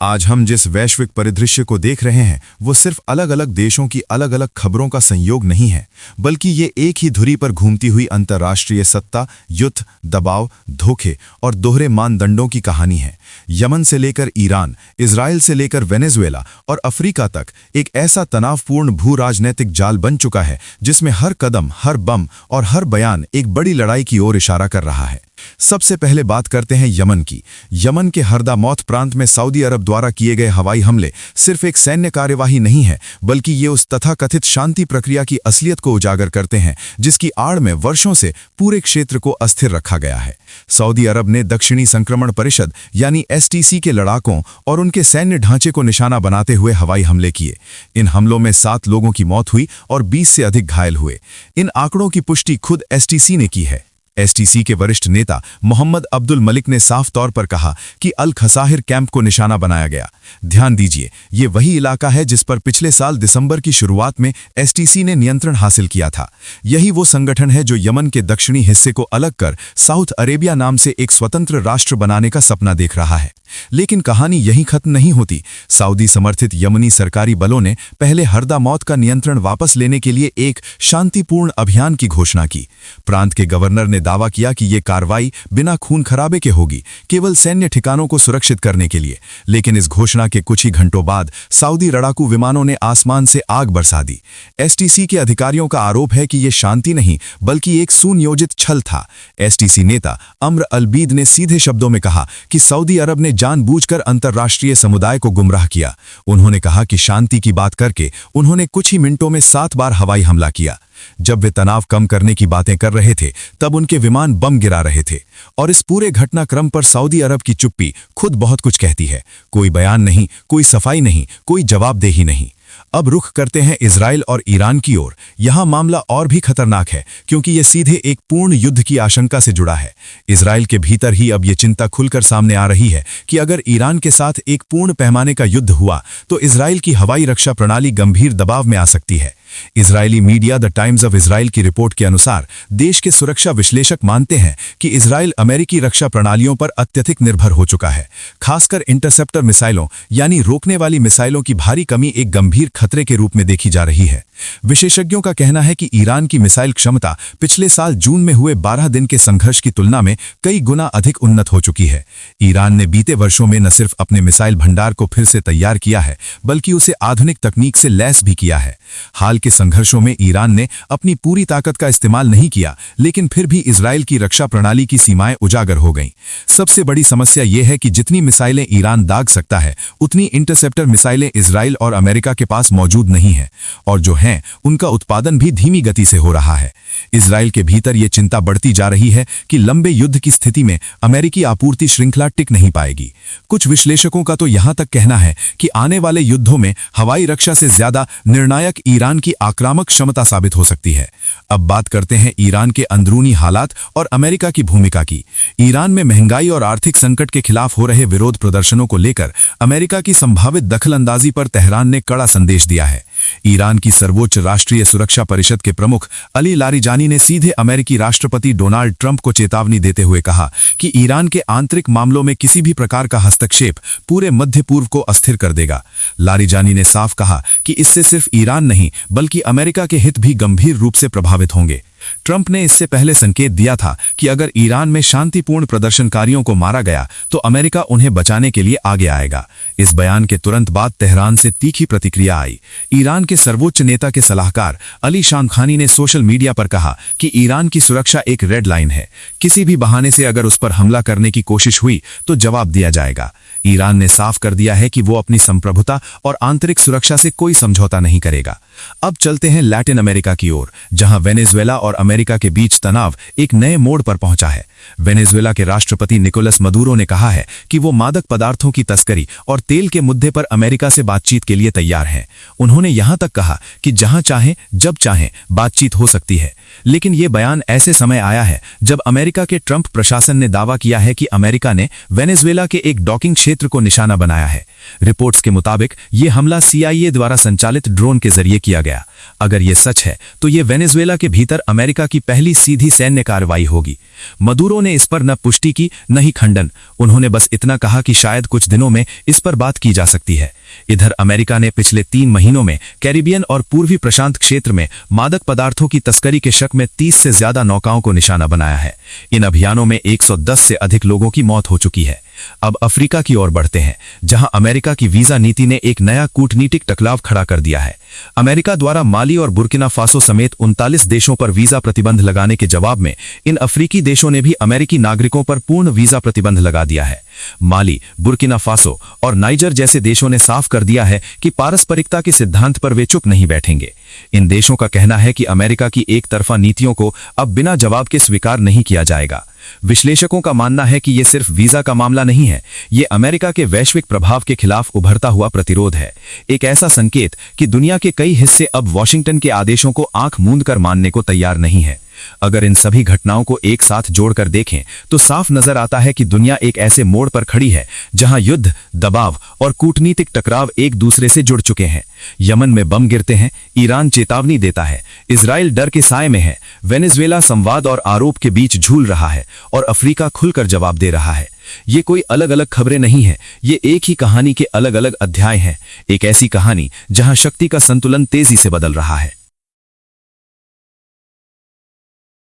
आज हम जिस वैश्विक परिदृश्य को देख रहे हैं वो सिर्फ अलग अलग देशों की अलग अलग खबरों का संयोग नहीं है, बल्कि ये एक ही धुरी पर घूमती हुई अंतर्राष्ट्रीय सत्ता, युद्ध, दबाव, धोखे और दोहरे मानदंडों की कहानी है। यमन से लेकर ईरान, इजराइल से लेकर वेनेजुएला और अफ्रीका तक एक ऐसा तनावपूर्ण भू राजनैतिक जाल बन चुका है जिसमें हर कदम, हर बम और हर बयान एक बड़ी लड़ाई की ओर इशारा कर रहा है। सबसे पहले बात करते हैं यमन की। यमन के हरदामौत प्रांत में सऊदी अरब द्वारा किए गए हवाई हमले सिर्फ एक सैन्य कार्यवाही नहीं है, बल्कि ये उस तथाकथित शांति प्रक्रिया की असलियत को उजागर करते हैं जिसकी आड़ में वर्षों से पूरे क्षेत्र को अस्थिर रखा गया है। सऊदी अरब ने दक्षिणी संक्रमण परिषद यानी STC के लड़ाकों और उनके सैन्य ढांचे को निशाना बनाते हुए हवाई हमले किए। इन हमलों में 7 लोगों की मौत हुई और 20 से अधिक घायल हुए। इन आंकड़ों की पुष्टि खुद STC ने की है। STC के वरिष्ठ नेता मोहम्मद अब्दुल मलिक ने साफ तौर पर कहा कि अल खसाहिर कैंप को निशाना बनाया गया। ध्यान दीजिए, ये वही इलाका है जिस पर पिछले साल दिसंबर की शुरुआत में STC ने नियंत्रण हासिल किया था। यही वो संगठन है जो यमन के दक्षिणी हिस्से को अलग कर साउथ अरेबिया नाम से एक स्वतंत्र राष्ट्र बनाने का सपना देख रहा है। लेकिन कहानी यहीं खत्म नहीं होती। सऊदी समर्थित यमनी सरकारी बलों ने पहले हरदामौत का नियंत्रण वापस लेने के लिए एक शांतिपूर्ण अभियान की घोषणा की। प्रांत के गवर्नर ने दावा किया कि ये कार्रवाई बिना खून खराबे के होगी, केवल सैन्य ठिकानों को सुरक्षित करने के लिए। लेकिन इस घोषणा के कुछ ही घंटों बाद सऊदी लड़ाकू विमानों ने आसमान से आग बरसा दी। STC के अधिकारियों का आरोप है कि यह शांति नहीं बल्कि एक सुनियोजित छल था। STC नेता अम्र अलबीद ने सीधे शब्दों में कहा कि सऊदी अरब ने जानबूझकर अंतर्राष्ट्रीय समुदाय को गुमराह किया। उन्होंने कहा कि शांति की बात करके उन्होंने कुछ ही मिनटों में 7 बार हवाई हमला किया। जब वे तनाव कम करने की बातें कर रहे थे तब उनके विमान बम गिरा रहे थे। और इस पूरे घटनाक्रम पर सऊदी अरब की चुप्पी खुद बहुत कुछ कहती है। कोई बयान नहीं, कोई सफाई नहीं, कोई जवाबदेही नहीं। अब रुख करते हैं इजराइल और ईरान की ओर। यहां मामला और भी खतरनाक है क्योंकि यह सीधे एक पूर्ण युद्ध की आशंका से जुड़ा है। इजराइल के भीतर ही अब यह चिंता खुलकर सामने आ रही है कि अगर ईरान के साथ एक पूर्ण पैमाने का युद्ध हुआ तो इजराइल की हवाई रक्षा प्रणाली गंभीर दबाव में आ सकती है। Israeli media the times of Israel की रिपोर्ट के अनुसार देश के सुरक्षा विश्लेषक मानते हैं कि इजराइल अमेरिकी रक्षा प्रणालियों पर अत्यधिक निर्भर हो चुका है। खासकर इंटरसेप्टर मिसाइलों यानी रोकने वाली मिसाइलों की भारी कमी एक गंभीर खतरे के रूप में देखी जा रही है। विशेषज्ञों का कहना है कि ईरान की मिसाइल क्षमता पिछले साल जून में हुए 12 दिन के संघर्ष की तुलना में कई गुना अधिक उन्नत हो चुकी है। ईरान ने बीते वर्षों में न सिर्फ अपने मिसाइल भंडार को फिर से तैयार किया है बल्कि उसे आधुनिक तकनीक से लैस भी किया है। हाल के संघर्षों में ईरान ने अपनी पूरी ताकत का इस्तेमाल नहीं किया, लेकिन फिर भी इजराइल की रक्षा प्रणाली की सीमाएं उजागर हो गईं। सबसे बड़ी समस्या यह है कि जितनी मिसाइलें ईरान दाग सकता है उतनी इंटरसेप्टर मिसाइलें इजराइल और अमेरिका के पास मौजूद नहीं है, और जो हैं उनका उत्पादन भी धीमी गति से हो रहा है। इजराइल के भीतर यह चिंता बढ़ती जा रही है कि लंबे युद्ध की स्थिति में अमेरिकी आपूर्ति श्रृंखला टिक नहीं पाएगी। कुछ विश्लेषकों का तो यहां तक कहना है कि आने वाले युद्धों में हवाई रक्षा से ज्यादा निर्णायक ईरान की आक्रामक क्षमता साबित हो सकती है। अब बात करते हैं ईरान के अंदरूनी हालात और अमेरिका की भूमिका की। ईरान में महंगाई और आर्थिक संकट के खिलाफ हो रहे विरोध प्रदर्शनों को लेकर अमेरिका की संभावित दखलंदाजी पर तेहरान ने कड़ा संदेश दिया है। ईरान की सर्वोच्च राष्ट्रीय सुरक्षा परिषद के प्रमुख अली लारिजानी ने सीधे अमेरिकी राष्ट्रपति डोनाल्ड ट्रंप को चेतावनी देते हुए कहा कि ईरान के आंतरिक मामलों में किसी भी प्रकार का हस्तक्षेप पूरे मध्य पूर्व को अस्थिर कर देगा। लारिजानी ने साफ कहा कि इससे सिर्फ ईरान नहीं बल्कि अमेरिका के हित भी गंभीर रूप से प्रभावित होंगे। ट्रंप ने इससे पहले संकेत दिया था कि अगर ईरान में शांतिपूर्ण प्रदर्शनकारियों को मारा गया तो अमेरिका उन्हें बचाने के लिए आगे आएगा। इस बयान के तुरंत बाद तेहरान से तीखी प्रतिक्रिया आई। ईरान के सर्वोच्च नेता के सलाहकार अली शामखानी ने सोशल मीडिया पर कहा कि ईरान की सुरक्षा एक रेड लाइन है। किसी भी बहाने से अगर उस पर हमला करने की कोशिश हुई तो जवाब दिया जाएगा। ईरान ने साफ कर दिया है कि वो अपनी संप्रभुता और आंतरिक सुरक्षा से कोई समझौता नहीं करेगा। अब चलते हैं लैटिन अमेरिका की ओर, जहां वेनेजुएला और अमेरिका के बीच तनाव एक नए मोड़ पर पहुंचा है। वेनेजुएला के राष्ट्रपति निकोलस मदुरो ने कहा है कि वो मादक पदार्थों की तस्करी और तेल के मुद्दे पर अमेरिका से बातचीत के लिए तैयार हैं। उन्होंने यहां तक कहा कि जहां चाहें जब चाहें बातचीत हो सकती है। लेकिन यह बयान ऐसे समय आया है जब अमेरिका के ट्रंप प्रशासन ने दावा किया है कि अमेरिका ने वेनेजुएला के एक डॉकिंग क्षेत्र को निशाना बनाया है। रिपोर्ट्स के मुताबिक यह हमला CIA द्वारा संचालित ड्रोन के जरिए किया गया। अगर यह सच है तो यह वेनेजुएला के भीतर अमेरिका की पहली सीधी सैन्य कार्रवाई होगी। मदुरो ने इस पर न पुष्टि की न ही खंडन, उन्होंने बस इतना कहा कि शायद कुछ दिनों में इस पर बात की जा सकती है। इधर अमेरिका ने पिछले 3 महीनों में कैरिबियन और पूर्वी प्रशांत क्षेत्र में मादक पदार्थों की तस्करी के शक में 30 से ज्यादा नौकाओं को निशाना बनाया है। इन अभियानों में 110 से अधिक लोगों की मौत हो चुकी है। अब अफ्रीका की ओर बढ़ते हैं, जहां अमेरिका की वीजा नीति ने एक नया कूटनीतिक टकराव खड़ा कर दिया है। अमेरिका द्वारा माली और बुर्किना फासो समेत 39 देशों पर वीजा प्रतिबंध लगाने के जवाब में इन अफ्रीकी देशों ने भी अमेरिकी नागरिकों पर पूर्ण वीजा प्रतिबंध लगा दिया है। माली, बुर्किना फासो और नाइजर जैसे देशों ने साफ कर दिया है कि पारस्परिकता के सिद्धांत पर वे चुप नहीं बैठेंगे। इन देशों का कहना है कि अमेरिका की एक तरफा नीतियों को अब बिना जवाब के स्वीकार नहीं किया जाएगा। विश्लेषकों का मानना है कि यह सिर्फ वीजा का मामला नहीं है, यह अमेरिका के वैश्विक प्रभाव के खिलाफ उभरता हुआ प्रतिरोध है। एक ऐसा संकेत कि दुनिया के कई हिस्से अब वॉशिंगटन के आदेशों को आंख मूंद कर मानने को तैयार नहीं है। अगर इन सभी घटनाओं को एक साथ जोड़कर देखें तो साफ नजर आता है कि दुनिया एक ऐसे मोड़ पर खड़ी है जहां युद्ध, दबाव और कूटनीतिक टकराव एक दूसरे से जुड़ चुके हैं। यमन में बम गिरते हैं, ईरान चेतावनी देता है, इजराइल डर के साए में है, वेनेजुएला संवाद और आरोप के बीच झूल रहा है और अफ्रीका खुलकर जवाब दे रहा है। ये कोई अलग अलग खबरें नहीं हैं, ये एक ही कहानी के अलग अलग अध्याय हैं। एक ऐसी कहानी जहां शक्ति का संतुलन तेजी से बदल रहा है।